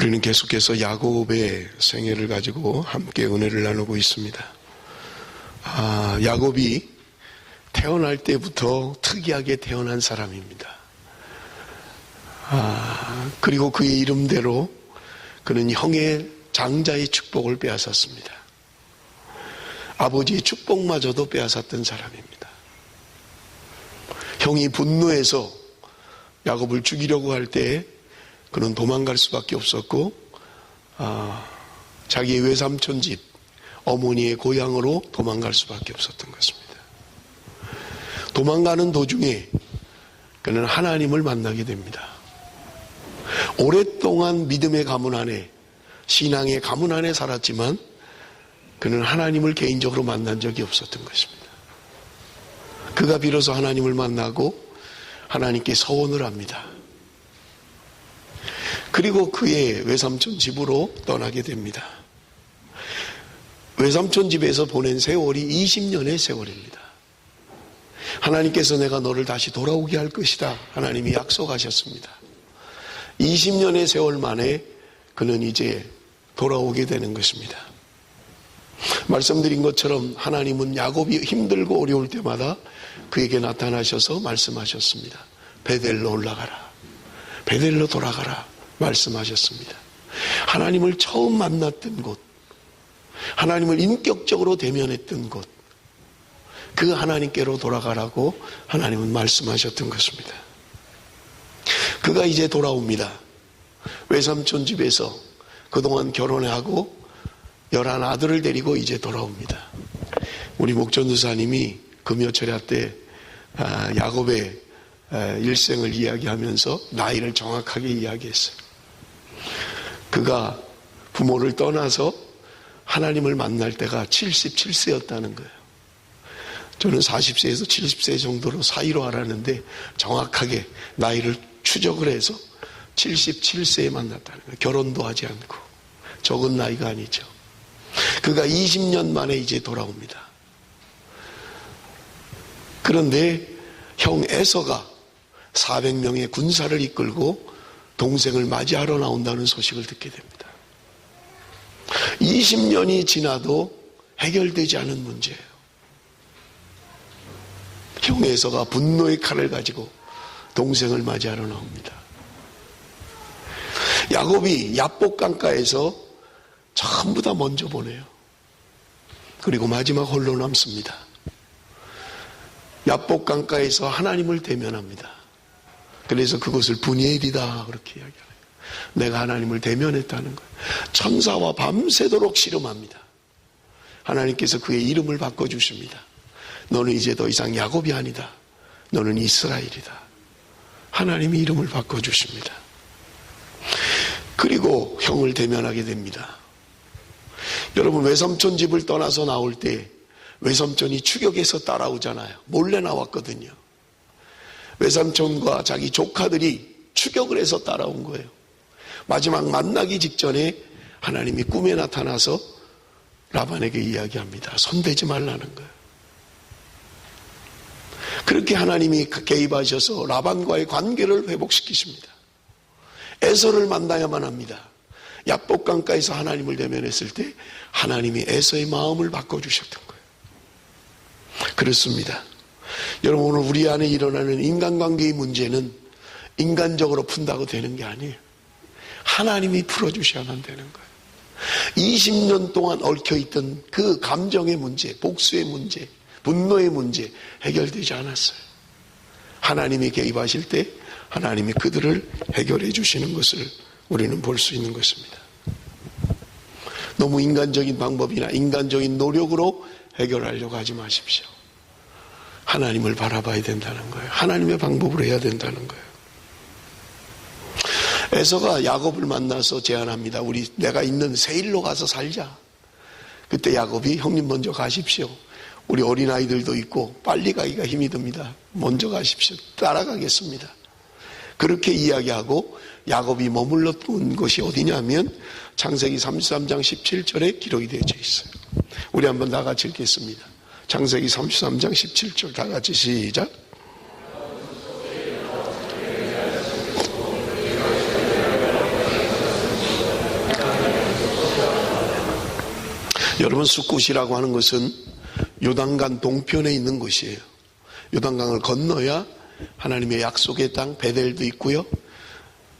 우리는 계속해서 야곱의 생애를 가지고 함께 은혜를 나누고 있습니다. 야곱이 태어날 때부터 특이하게 태어난 사람입니다. 그리고 그의 이름대로 그는 형의 장자의 축복을 빼앗았습니다. 아버지의 축복마저도 빼앗았던 사람입니다. 형이 분노해서 야곱을 죽이려고 할 때 그는 도망갈 수밖에 없었고 자기의 외삼촌 집 어머니의 고향으로 도망갈 수밖에 없었던 것입니다. 도망가는 도중에 그는 하나님을 만나게 됩니다. 오랫동안 믿음의 가문 안에, 신앙의 가문 안에 살았지만 그는 하나님을 개인적으로 만난 적이 없었던 것입니다. 그가 비로소 하나님을 만나고 하나님께 서원을 합니다. 그리고 그의 외삼촌 집으로 떠나게 됩니다. 외삼촌 집에서 보낸 세월이 20년의 세월입니다. 하나님께서 내가 너를 다시 돌아오게 할 것이다. 하나님이 약속하셨습니다. 20년의 세월 만에 그는 이제 돌아오게 되는 것입니다. 말씀드린 것처럼 하나님은 야곱이 힘들고 어려울 때마다 그에게 나타나셔서 말씀하셨습니다. 베델로 올라가라. 베델로 돌아가라. 말씀하셨습니다. 하나님을 처음 만났던 곳, 하나님을 인격적으로 대면했던 곳, 그 하나님께로 돌아가라고 하나님은 말씀하셨던 것입니다. 그가 이제 돌아옵니다. 외삼촌 집에서 그동안 결혼하고 11아들을 데리고 이제 돌아옵니다. 우리 목전도사님이 금요철야 때 야곱의 일생을 이야기하면서 나이를 정확하게 이야기했어요. 그가 부모를 떠나서 하나님을 만날 때가 77세였다는 거예요. 저는 40세에서 70세 정도로 사이로 알았는데 정확하게 나이를 추적을 해서 77세에 만났다는 거예요. 결혼도 하지 않고. 적은 나이가 아니죠. 그가 20년 만에 이제 돌아옵니다. 그런데 형 에서가 400명의 군사를 이끌고 동생을 맞이하러 나온다는 소식을 듣게 됩니다. 20년이 지나도 해결되지 않은 문제예요. 형 에서가 분노의 칼을 가지고 동생을 맞이하러 나옵니다. 야곱이 야복 강가에서 전부 다 먼저 보내요. 그리고 마지막 홀로 남습니다. 야복 강가에서 하나님을 대면합니다. 그래서 그것을 분이엘이다 그렇게 이야기해요. 내가 하나님을 대면했다는 거예요. 천사와 밤새도록 씨름합니다. 하나님께서 그의 이름을 바꿔주십니다. 너는 이제 더 이상 야곱이 아니다. 너는 이스라엘이다. 하나님이 이름을 바꿔주십니다. 그리고 형을 대면하게 됩니다. 여러분, 외삼촌 집을 떠나서 나올 때 외삼촌이 추격해서 따라오잖아요. 몰래 나왔거든요. 외삼촌과 자기 조카들이 추격을 해서 따라온 거예요. 마지막 만나기 직전에 하나님이 꿈에 나타나서 라반에게 이야기합니다. 손대지 말라는 거예요. 그렇게 하나님이 개입하셔서 라반과의 관계를 회복시키십니다. 에서를 만나야만 합니다. 야복 강가에서 하나님을 대면했을 때 하나님이 에서의 마음을 바꿔주셨던 거예요. 그렇습니다. 여러분, 오늘 우리 안에 일어나는 인간관계의 문제는 인간적으로 푼다고 되는 게 아니에요. 하나님이 풀어주셔야만 되는 거예요. 20년 동안 얽혀있던 그 감정의 문제, 복수의 문제, 분노의 문제 해결되지 않았어요. 하나님이 개입하실 때 하나님이 그들을 해결해 주시는 것을 우리는 볼 수 있는 것입니다. 너무 인간적인 방법이나 인간적인 노력으로 해결하려고 하지 마십시오. 하나님을 바라봐야 된다는 거예요. 하나님의 방법으로 해야 된다는 거예요. 에서가 야곱을 만나서 제안합니다. 내가 있는 세일로 가서 살자. 그때 야곱이 형님 먼저 가십시오. 우리 어린아이들도 있고 빨리 가기가 힘이 듭니다. 먼저 가십시오. 따라가겠습니다. 그렇게 이야기하고 야곱이 머물렀던 곳이 어디냐면 창세기 33장 17절에 기록이 되어 있어요. 우리 한번 다 같이 읽겠습니다. 창세기 33장 17절 다 같이 시작. 여러분, 숫곳이라고 하는 것은 요단강 동편에 있는 곳이에요. 요단강을 건너야 하나님의 약속의 땅 베델도 있고요,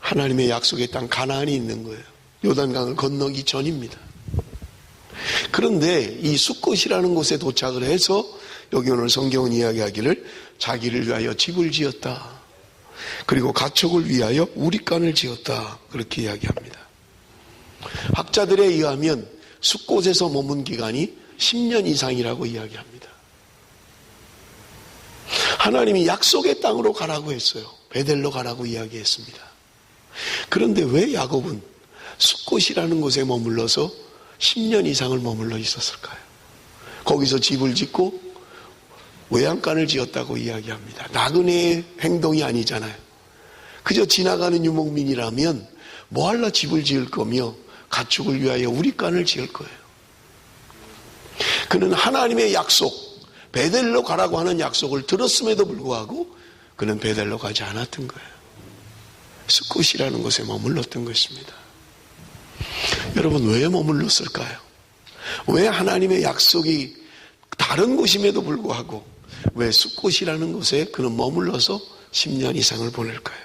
하나님의 약속의 땅 가나안이 있는 거예요. 요단강을 건너기 전입니다. 그런데 이 숫곳이라는 곳에 도착을 해서 여기 오늘 성경은 이야기하기를 자기를 위하여 집을 지었다, 그리고 가축을 위하여 우릿간을 지었다, 그렇게 이야기합니다. 학자들에 의하면 숫곳에서 머문 기간이 10년 이상이라고 이야기합니다. 하나님이 약속의 땅으로 가라고 했어요. 베델로 가라고 이야기했습니다. 그런데 왜 야곱은 숫곳이라는 곳에 머물러서 10년 이상을 머물러 있었을까요? 거기서 집을 짓고 외양간을 지었다고 이야기합니다. 나그네의 행동이 아니잖아요. 그저 지나가는 유목민이라면 뭐할라 집을 지을 거며 가축을 위하여 우릿간을 지을 거예요. 그는 하나님의 약속, 베델로 가라고 하는 약속을 들었음에도 불구하고 그는 베델로 가지 않았던 거예요. 숫곳이라는 곳에 머물렀던 것입니다. 여러분, 왜 머물렀을까요? 왜 하나님의 약속이 다른 곳임에도 불구하고 왜 숫곳이라는 곳에 그는 머물러서 10년 이상을 보낼까요?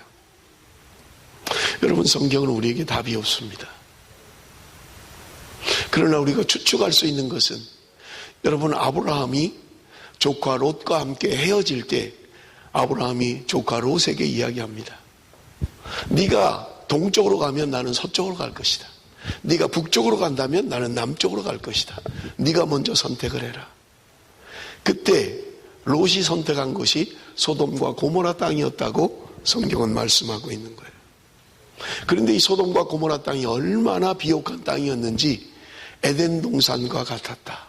여러분, 성경은 우리에게 답이 없습니다. 그러나 우리가 추측할 수 있는 것은, 여러분, 아브라함이 조카 롯과 함께 헤어질 때 아브라함이 조카 롯에게 이야기합니다. 네가 동쪽으로 가면 나는 서쪽으로 갈 것이다. 네가 북쪽으로 간다면 나는 남쪽으로 갈 것이다. 네가 먼저 선택을 해라. 그때 롯이 선택한 것이 소돔과 고모라 땅이었다고 성경은 말씀하고 있는 거예요. 그런데 이 소돔과 고모라 땅이 얼마나 비옥한 땅이었는지 에덴 동산과 같았다,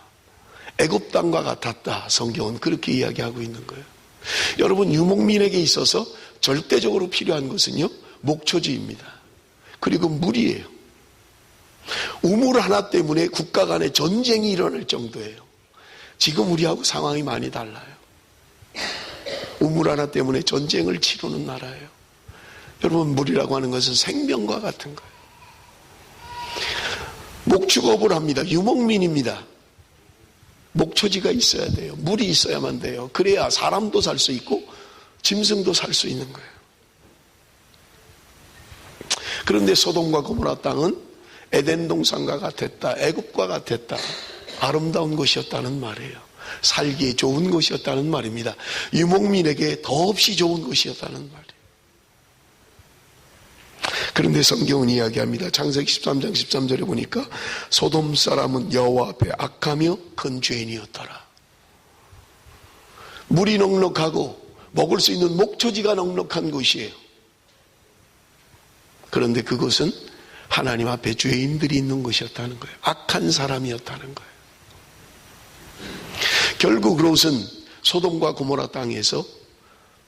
애굽 땅과 같았다, 성경은 그렇게 이야기하고 있는 거예요. 여러분, 유목민에게 있어서 절대적으로 필요한 것은요, 목초지입니다. 그리고 물이에요. 우물 하나 때문에 국가 간에 전쟁이 일어날 정도예요. 지금 우리하고 상황이 많이 달라요. 우물 하나 때문에 전쟁을 치르는 나라예요. 여러분, 물이라고 하는 것은 생명과 같은 거예요. 목축업을 합니다. 유목민입니다. 목초지가 있어야 돼요. 물이 있어야만 돼요. 그래야 사람도 살 수 있고 짐승도 살 수 있는 거예요. 그런데 소돔과 고모라 땅은 에덴 동산과 같았다, 애굽과 같았다, 아름다운 곳이었다는 말이에요. 살기에 좋은 곳이었다는 말입니다. 유목민에게 더없이 좋은 곳이었다는 말이에요. 그런데 성경은 이야기합니다. 창세기 13장 13절에 보니까 소돔 사람은 여호와 앞에 악하며 큰 죄인이었더라. 물이 넉넉하고 먹을 수 있는 목초지가 넉넉한 곳이에요. 그런데 그곳은 하나님 앞에 죄인들이 있는 곳이었다는 거예요. 악한 사람이었다는 거예요. 결국 롯은 소돔과 고모라 땅에서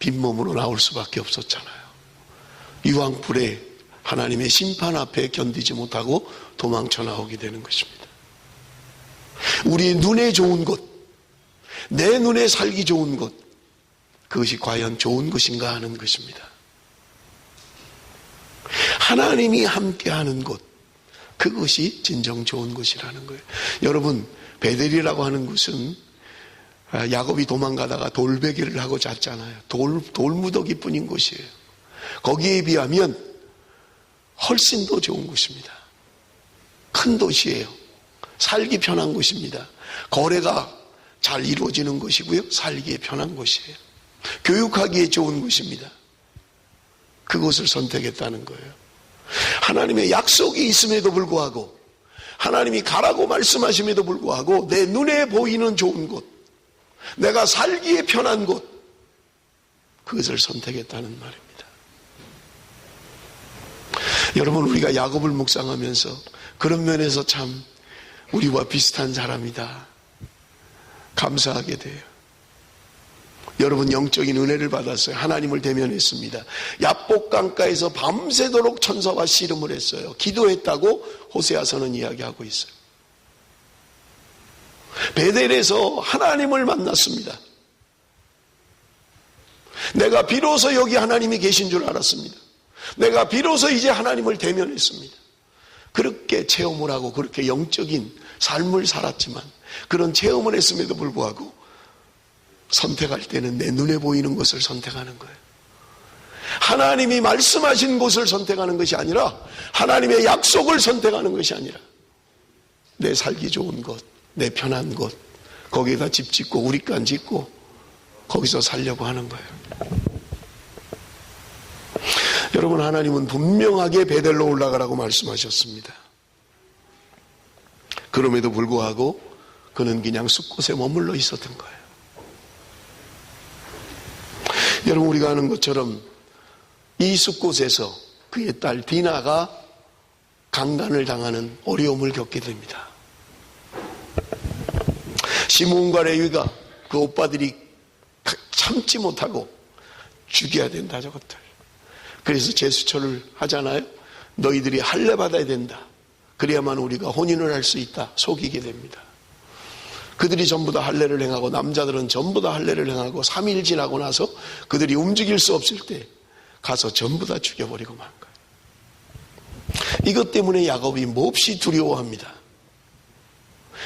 빈몸으로 나올 수밖에 없었잖아요. 유황불에 하나님의 심판 앞에 견디지 못하고 도망쳐 나오게 되는 것입니다. 우리 눈에 좋은 곳, 내 눈에 살기 좋은 곳, 그것이 과연 좋은 것인가 하는 것입니다. 하나님이 함께하는 곳, 그것이 진정 좋은 곳이라는 거예요. 여러분, 베델이라고 하는 곳은 야곱이 도망가다가 돌베개를 하고 잤잖아요. 돌무더기 뿐인 곳이에요. 거기에 비하면 훨씬 더 좋은 곳입니다. 큰 도시예요. 살기 편한 곳입니다. 거래가 잘 이루어지는 곳이고요, 살기에 편한 곳이에요. 교육하기에 좋은 곳입니다. 그곳을 선택했다는 거예요. 하나님의 약속이 있음에도 불구하고, 하나님이 가라고 말씀하심에도 불구하고 내 눈에 보이는 좋은 곳, 내가 살기에 편한 곳, 그것을 선택했다는 말입니다. 여러분, 우리가 야곱을 묵상하면서 그런 면에서 참 우리와 비슷한 사람이다, 감사하게 돼요. 여러분, 영적인 은혜를 받았어요. 하나님을 대면했습니다. 야복 강가에서 밤새도록 천사와 씨름을 했어요. 기도했다고 호세아서는 이야기하고 있어요. 베델에서 하나님을 만났습니다. 내가 비로소 여기 하나님이 계신 줄 알았습니다. 내가 비로소 이제 하나님을 대면했습니다. 그렇게 체험을 하고 그렇게 영적인 삶을 살았지만 그런 체험을 했음에도 불구하고 선택할 때는 내 눈에 보이는 것을 선택하는 거예요. 하나님이 말씀하신 곳을 선택하는 것이 아니라 하나님의 약속을 선택하는 것이 아니라 내 살기 좋은 곳, 내 편한 곳, 거기에다 집 짓고 우리간 짓고 거기서 살려고 하는 거예요. 여러분, 하나님은 분명하게 베델로 올라가라고 말씀하셨습니다. 그럼에도 불구하고 그는 그냥 숲곳에 머물러 있었던 거예요. 여러분, 우리가 아는 것처럼 이 숲곳에서 그의 딸 디나가 강간을 당하는 어려움을 겪게 됩니다. 시몬과 레위가 그 오빠들이 참지 못하고 죽여야 된다, 저것들. 그래서 제수처를 하잖아요. 너희들이 할례 받아야 된다. 그래야만 우리가 혼인을 할 수 있다. 속이게 됩니다. 그들이 전부 다 할례를 행하고 남자들은 전부 다 할례를 행하고 3일 지나고 나서 그들이 움직일 수 없을 때 가서 전부 다 죽여버리고 만 거예요. 이것 때문에 야곱이 몹시 두려워합니다.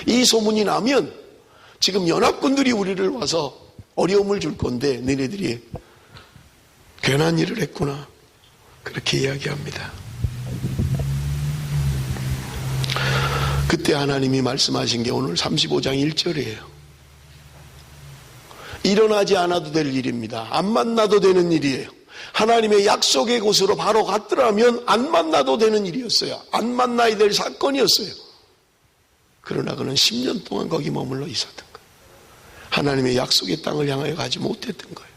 이 소문이 나면 지금 연합군들이 우리를 와서 어려움을 줄 건데 너네들이 괜한 일을 했구나, 그렇게 이야기합니다. 그때 하나님이 말씀하신 게 오늘 35장 1절이에요. 일어나지 않아도 될 일입니다. 안 만나도 되는 일이에요. 하나님의 약속의 곳으로 바로 갔더라면 안 만나도 되는 일이었어요. 안 만나야 될 사건이었어요. 그러나 그는 10년 동안 거기 머물러 있었던 거예요. 하나님의 약속의 땅을 향하여 가지 못했던 거예요.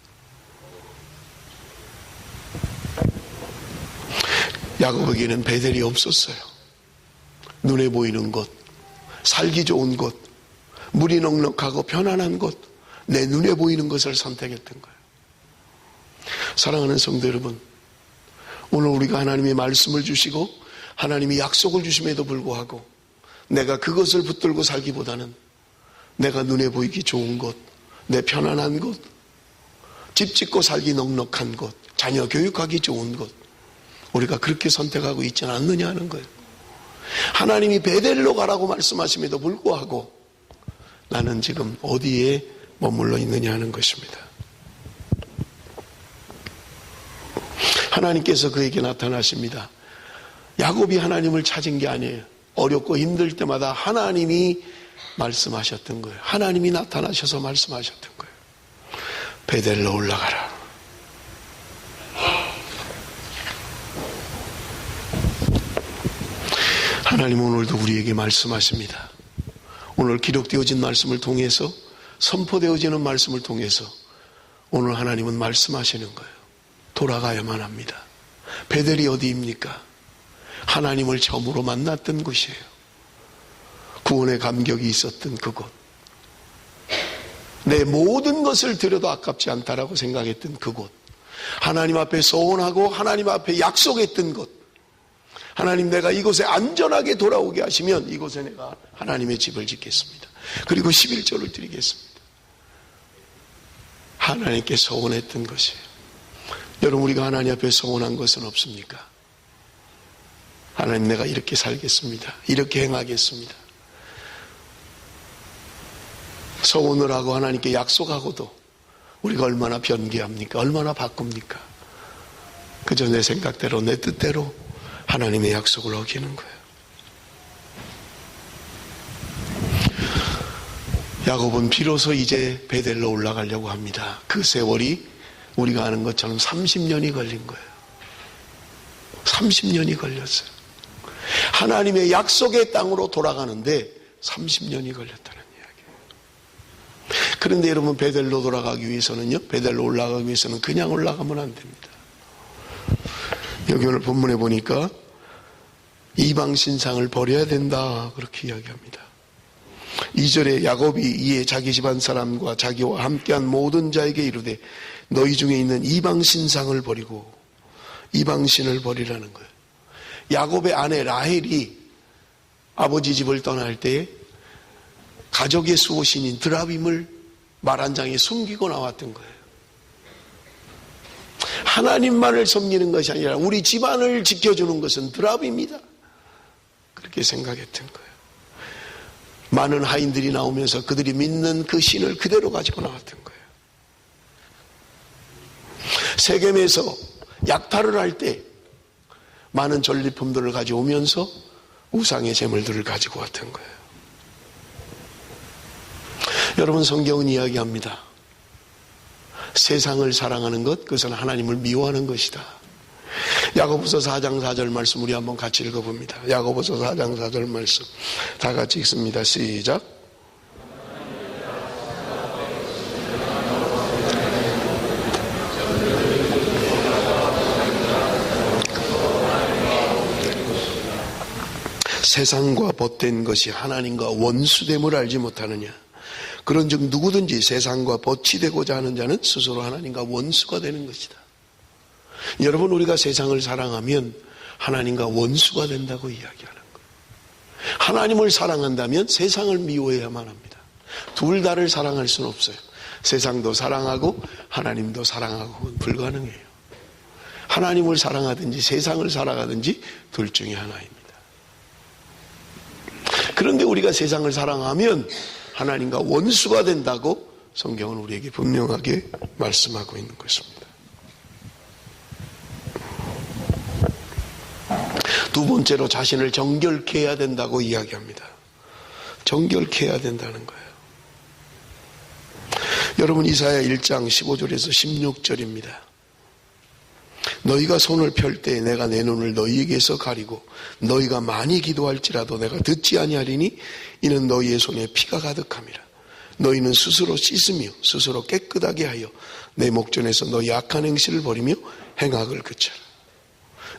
야곱에게는 베델이 없었어요. 눈에 보이는 곳, 살기 좋은 곳, 물이 넉넉하고 편안한 곳, 내 눈에 보이는 것을 선택했던 거예요. 사랑하는 성도 여러분, 오늘 우리가 하나님의 말씀을 주시고 하나님이 약속을 주심에도 불구하고 내가 그것을 붙들고 살기보다는 내가 눈에 보이기 좋은 곳, 내 편안한 곳, 집 짓고 살기 넉넉한 곳, 자녀 교육하기 좋은 곳, 우리가 그렇게 선택하고 있지는 않느냐 하는 거예요. 하나님이 베델로 가라고 말씀하심에도 불구하고 나는 지금 어디에 머물러 있느냐 하는 것입니다. 하나님께서 그에게 나타나십니다. 야곱이 하나님을 찾은 게 아니에요. 어렵고 힘들 때마다 하나님이 말씀하셨던 거예요. 하나님이 나타나셔서 말씀하셨던 거예요. 베델로 올라가라. 하나님은 오늘도 우리에게 말씀하십니다. 오늘 기록되어진 말씀을 통해서, 선포되어지는 말씀을 통해서 오늘 하나님은 말씀하시는 거예요. 돌아가야만 합니다. 베델이 어디입니까? 하나님을 처음으로 만났던 곳이에요. 구원의 감격이 있었던 그곳. 내 모든 것을 드려도 아깝지 않다라고 생각했던 그곳. 하나님 앞에 소원하고 하나님 앞에 약속했던 곳. 하나님, 내가 이곳에 안전하게 돌아오게 하시면 이곳에 내가 하나님의 집을 짓겠습니다. 그리고 11조를 드리겠습니다. 하나님께 소원했던 것이에요. 여러분, 우리가 하나님 앞에 소원한 것은 없습니까? 하나님, 내가 이렇게 살겠습니다. 이렇게 행하겠습니다. 소원을 하고 하나님께 약속하고도 우리가 얼마나 변개합니까? 얼마나 바꿉니까? 그저 내 생각대로, 내 뜻대로 하나님의 약속을 어기는 거예요. 야곱은 비로소 이제 베델로 올라가려고 합니다. 그 세월이 우리가 아는 것처럼 30년이 걸린 거예요. 30년이 걸렸어요. 하나님의 약속의 땅으로 돌아가는데 30년이 걸렸다는 이야기예요. 그런데 여러분, 베델로 돌아가기 위해서는요, 베델로 올라가기 위해서는 그냥 올라가면 안 됩니다. 여기 오늘 본문에 보니까 이방 신상을 버려야 된다, 그렇게 이야기합니다. 2절에 야곱이 이에 자기 집안 사람과 자기와 함께한 모든 자에게 이르되 너희 중에 있는 이방 신상을 버리고 이방 신을 버리라는 거예요. 야곱의 아내 라헬이 아버지 집을 떠날 때 가족의 수호신인 드라빔을 말 한 장에 숨기고 나왔던 거예요. 하나님만을 섬기는 것이 아니라 우리 집안을 지켜주는 것은 드라빔이다. 그렇게 생각했던 거예요. 많은 하인들이 나오면서 그들이 믿는 그 신을 그대로 가지고 나왔던 거예요. 세겜에서 약탈을 할 때 많은 전리품들을 가져오면서 우상의 제물들을 가지고 왔던 거예요. 여러분, 성경은 이야기합니다. 세상을 사랑하는 것, 그것은 하나님을 미워하는 것이다. 야고보서 4장 4절 말씀 우리 한번 같이 읽어봅니다. 야고보서 4장 4절 말씀 다 같이 읽습니다. 시작. 세상과 벗된 것이 하나님과 원수됨을 알지 못하느냐. 그런즉 누구든지 세상과 벗이 되고자 하는 자는 스스로 하나님과 원수가 되는 것이다. 여러분, 우리가 세상을 사랑하면 하나님과 원수가 된다고 이야기하는 거예요. 하나님을 사랑한다면 세상을 미워해야만 합니다. 둘 다를 사랑할 수는 없어요. 세상도 사랑하고 하나님도 사랑하고는 불가능해요. 하나님을 사랑하든지 세상을 사랑하든지 둘 중에 하나입니다. 그런데 우리가 세상을 사랑하면 하나님과 원수가 된다고 성경은 우리에게 분명하게 말씀하고 있는 것입니다. 두 번째로 자신을 정결케 해야 된다고 이야기합니다. 정결케 해야 된다는 거예요. 여러분, 이사야 1장 15절에서 16절입니다. 너희가 손을 펼 때 내가 내 눈을 너희에게서 가리고 너희가 많이 기도할지라도 내가 듣지 아니하리니 이는 너희의 손에 피가 가득함이라. 너희는 스스로 씻으며 스스로 깨끗하게 하여 내 목전에서 너희 악한 행실을 버리며 행악을 그쳐라.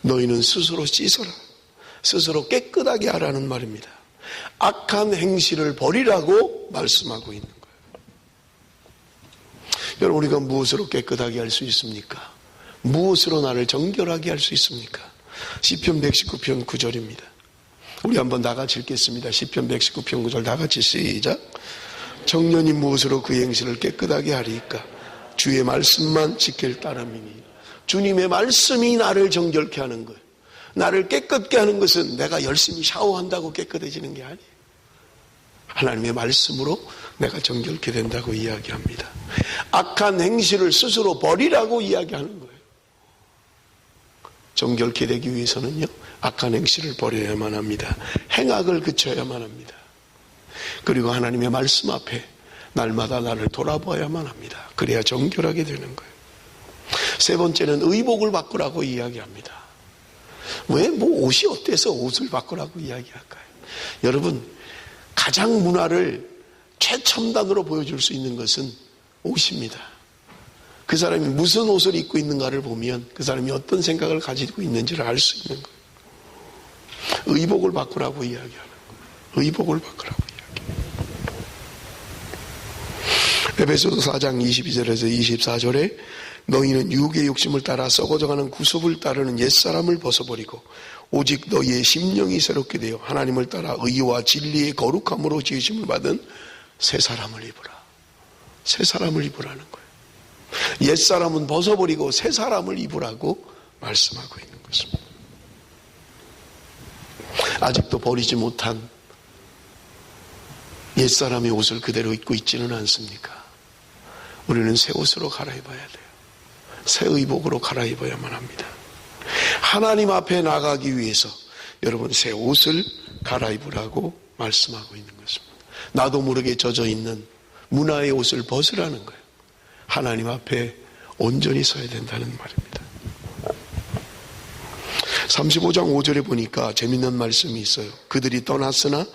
너희는 스스로 씻어라. 스스로 깨끗하게 하라는 말입니다. 악한 행실을 버리라고 말씀하고 있는 거예요. 여러분, 우리가 무엇으로 깨끗하게 할 수 있습니까? 무엇으로 나를 정결하게 할 수 있습니까? 시편 119편 9절입니다. 우리 한번 다 같이 읽겠습니다. 시편 119편 9절 다 같이 시작. 청년이 무엇으로 그 행실을 깨끗하게 하리까? 주의 말씀만 지킬 따름이니. 주님의 말씀이 나를 정결케 하는 거예요. 나를 깨끗게 하는 것은 내가 열심히 샤워한다고 깨끗해지는 게 아니에요. 하나님의 말씀으로 내가 정결케 된다고 이야기합니다. 악한 행실을 스스로 버리라고 이야기하는 거예요. 정결케 되기 위해서는요, 악한 행실을 버려야만 합니다. 행악을 그쳐야만 합니다. 그리고 하나님의 말씀 앞에 날마다 나를 돌아봐야만 합니다. 그래야 정결하게 되는 거예요. 세 번째는 의복을 바꾸라고 이야기합니다. 왜 옷이 어때서 옷을 바꾸라고 이야기할까요? 여러분, 가장 문화를 최첨단으로 보여줄 수 있는 것은 옷입니다. 그 사람이 무슨 옷을 입고 있는가를 보면 그 사람이 어떤 생각을 가지고 있는지를 알 수 있는 거예요. 의복을 바꾸라고 이야기하는 거예요. 의복을 바꾸라고 이야기해요. 에베소서 4장 22절에서 24절에 너희는 육의 욕심을 따라 썩어져가는 구습을 따르는 옛사람을 벗어버리고 오직 너희의 심령이 새롭게 되어 하나님을 따라 의와 진리의 거룩함으로 지으심을 받은 새 사람을 입으라. 새 사람을 입으라는 거예요. 옛사람은 벗어버리고 새 사람을 입으라고 말씀하고 있는 것입니다. 아직도 버리지 못한 옛사람의 옷을 그대로 입고 있지는 않습니까? 우리는 새 옷으로 갈아입어야 돼요. 새 의복으로 갈아입어야만 합니다. 하나님 앞에 나가기 위해서 여러분 새 옷을 갈아입으라고 말씀하고 있는 것입니다. 나도 모르게 젖어 있는 문화의 옷을 벗으라는 거예요. 하나님 앞에 온전히 서야 된다는 말입니다. 35장 5절에 보니까 재밌는 말씀이 있어요. 그들이 떠났으나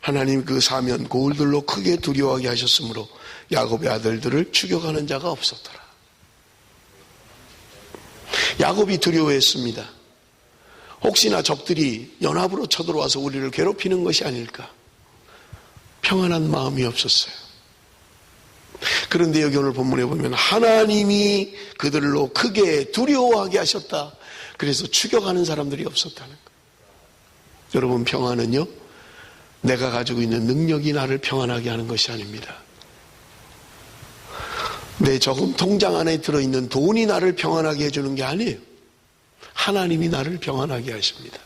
하나님 그 사면 고울들로 크게 두려워하게 하셨으므로 야곱의 아들들을 추격하는 자가 없었더라. 야곱이 두려워했습니다. 혹시나 적들이 연합으로 쳐들어와서 우리를 괴롭히는 것이 아닐까. 평안한 마음이 없었어요. 그런데 여기 오늘 본문에 보면 하나님이 그들로 크게 두려워하게 하셨다. 그래서 추격하는 사람들이 없었다는 거예요. 여러분, 평안은요, 내가 가지고 있는 능력이 나를 평안하게 하는 것이 아닙니다. 내 저금 통장 안에 들어있는 돈이 나를 평안하게 해주는 게 아니에요. 하나님이 나를 평안하게 하십니다.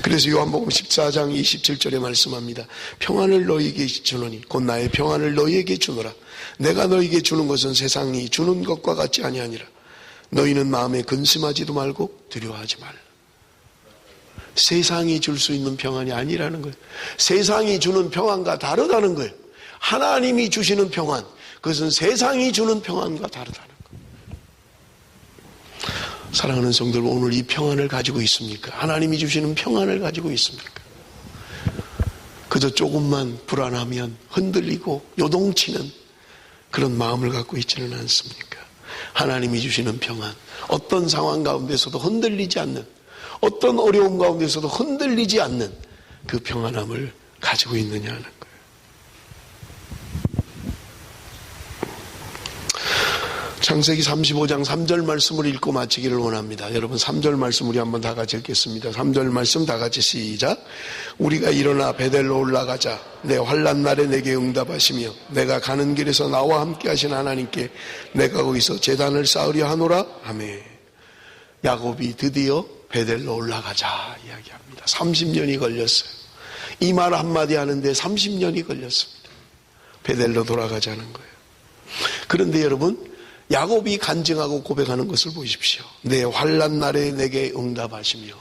그래서 요한복음 14장 27절에 말씀합니다. 평안을 너희에게 주노니 곧 나의 평안을 너희에게 주노라. 내가 너희에게 주는 것은 세상이 주는 것과 같지 아니하니라. 너희는 마음에 근심하지도 말고 두려워하지 말라. 세상이 줄 수 있는 평안이 아니라는 거예요. 세상이 주는 평안과 다르다는 거예요. 하나님이 주시는 평안, 그것은 세상이 주는 평안과 다르다는 거예요. 사랑하는 성도들, 오늘 이 평안을 가지고 있습니까? 하나님이 주시는 평안을 가지고 있습니까? 그저 조금만 불안하면 흔들리고 요동치는 그런 마음을 갖고 있지는 않습니까? 하나님이 주시는 평안, 어떤 상황 가운데서도 흔들리지 않는, 어떤 어려움 가운데서도 흔들리지 않는 그 평안함을 가지고 있느냐는 거예요. 창세기 35장 3절 말씀을 읽고 마치기를 원합니다. 여러분 3절 말씀 우리 한번 다 같이 읽겠습니다. 3절 말씀 다 같이 시작. 우리가 일어나 베델로 올라가자. 내 환난 날에 내게 응답하시며 내가 가는 길에서 나와 함께 하신 하나님께 내가 거기서 제단을 쌓으려 하노라. 아멘. 야곱이 드디어 베델로 올라가자 이야기합니다. 30년이 걸렸어요. 이 말 한마디 하는데 30년이 걸렸습니다. 베델로 돌아가자는 거예요. 그런데 여러분, 야곱이 간증하고 고백하는 것을 보십시오. 내 환난 날에 내게 응답하시며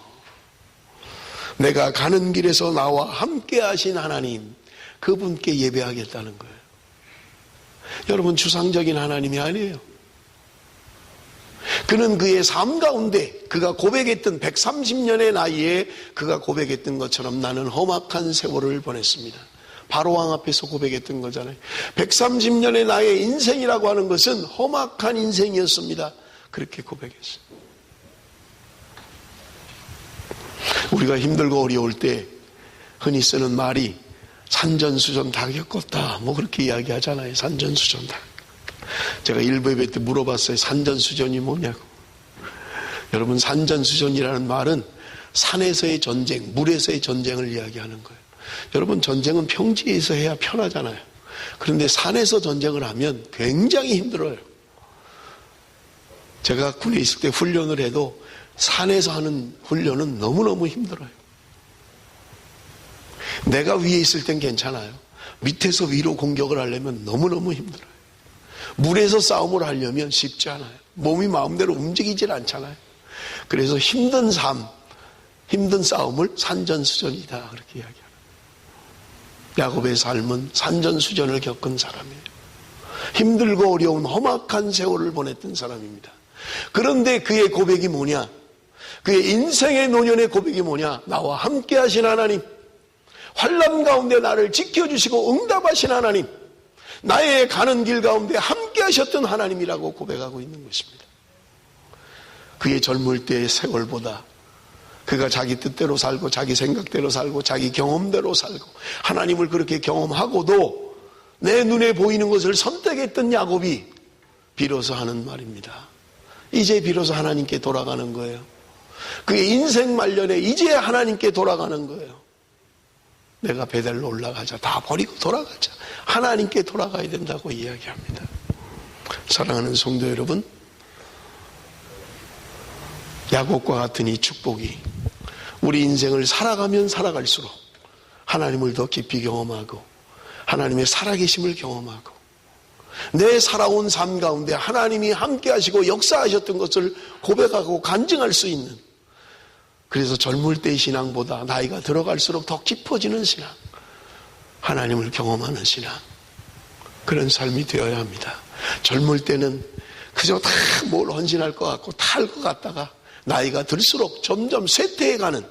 내가 가는 길에서 나와 함께 하신 하나님, 그분께 예배하겠다는 거예요. 여러분, 추상적인 하나님이 아니에요. 그는 그의 삶 가운데 그가 고백했던 130년의 나이에 그가 고백했던 것처럼 나는 험악한 세월을 보냈습니다. 바로왕 앞에서 고백했던 거잖아요. 130년의 나의 인생이라고 하는 것은 험악한 인생이었습니다. 그렇게 고백했어요. 우리가 힘들고 어려울 때 흔히 쓰는 말이 산전수전 다 겪었다, 뭐 그렇게 이야기하잖아요. 산전수전 다. 제가 일부 예배 때 물어봤어요. 산전수전이 뭐냐고. 여러분, 산전수전이라는 말은 산에서의 전쟁, 물에서의 전쟁을 이야기하는 거예요. 여러분, 전쟁은 평지에서 해야 편하잖아요. 그런데 산에서 전쟁을 하면 굉장히 힘들어요. 제가 군에 있을 때 훈련을 해도 산에서 하는 훈련은 너무너무 힘들어요. 내가 위에 있을 땐 괜찮아요. 밑에서 위로 공격을 하려면 너무너무 힘들어요. 물에서 싸움을 하려면 쉽지 않아요. 몸이 마음대로 움직이질 않잖아요. 그래서 힘든 삶, 힘든 싸움을 산전수전이다, 그렇게 이야기합니다. 야곱의 삶은 산전수전을 겪은 사람이에요. 힘들고 어려운 험악한 세월을 보냈던 사람입니다. 그런데 그의 고백이 뭐냐? 그의 인생의 노년의 고백이 뭐냐? 나와 함께 하신 하나님, 환난 가운데 나를 지켜주시고 응답하신 하나님, 나의 가는 길 가운데 함께 하셨던 하나님이라고 고백하고 있는 것입니다. 그의 젊을 때의 세월보다 그가 자기 뜻대로 살고 자기 생각대로 살고 자기 경험대로 살고 하나님을 그렇게 경험하고도 내 눈에 보이는 것을 선택했던 야곱이 비로소 하는 말입니다. 이제 비로소 하나님께 돌아가는 거예요. 그의 인생 말년에 이제 하나님께 돌아가는 거예요. 내가 베델로 올라가자. 다 버리고 돌아가자. 하나님께 돌아가야 된다고 이야기합니다. 사랑하는 성도 여러분, 야곱과 같은 이 축복이 우리 인생을 살아가면 살아갈수록 하나님을 더 깊이 경험하고 하나님의 살아계심을 경험하고 내 살아온 삶 가운데 하나님이 함께 하시고 역사하셨던 것을 고백하고 간증할 수 있는, 그래서 젊을 때의 신앙보다 나이가 들어갈수록 더 깊어지는 신앙, 하나님을 경험하는 신앙, 그런 삶이 되어야 합니다. 젊을 때는 그저 다 뭘 헌신할 것 같고 다 할 것 같다가 나이가 들수록 점점 쇠퇴해가는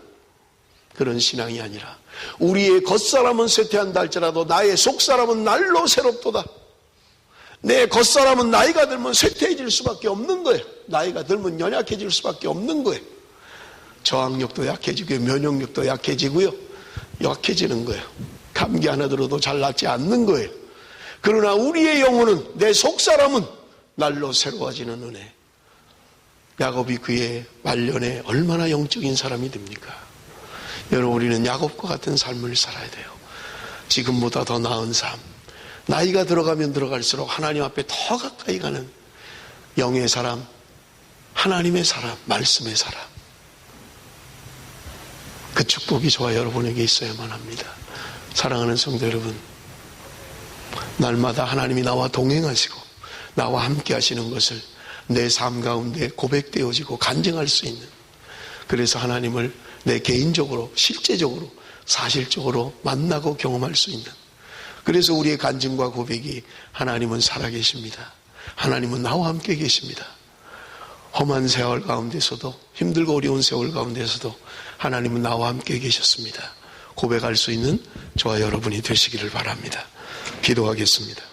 그런 신앙이 아니라, 우리의 겉사람은 쇠퇴한다 할지라도 나의 속사람은 날로 새롭도다. 내 겉사람은 나이가 들면 쇠퇴해질 수밖에 없는 거예요. 나이가 들면 연약해질 수밖에 없는 거예요. 저항력도 약해지고요, 면역력도 약해지고요, 약해지는 거예요. 감기 하나 들어도 잘 낫지 않는 거예요. 그러나 우리의 영혼은, 내 속사람은 날로 새로워지는 은혜. 야곱이 그의 말년에 얼마나 영적인 사람이 됩니까? 여러분, 우리는 야곱과 같은 삶을 살아야 돼요. 지금보다 더 나은 삶, 나이가 들어가면 들어갈수록 하나님 앞에 더 가까이 가는 영의 사람, 하나님의 사람, 말씀의 사람, 그 축복이 저와 여러분에게 있어야만 합니다. 사랑하는 성도 여러분, 날마다 하나님이 나와 동행하시고 나와 함께 하시는 것을 내 삶 가운데 고백되어지고 간증할 수 있는, 그래서 하나님을 내 개인적으로 실제적으로 사실적으로 만나고 경험할 수 있는, 그래서 우리의 간증과 고백이 하나님은 살아계십니다. 하나님은 나와 함께 계십니다. 험한 세월 가운데서도, 힘들고 어려운 세월 가운데서도 하나님은 나와 함께 계셨습니다. 고백할 수 있는 저와 여러분이 되시기를 바랍니다. 기도하겠습니다.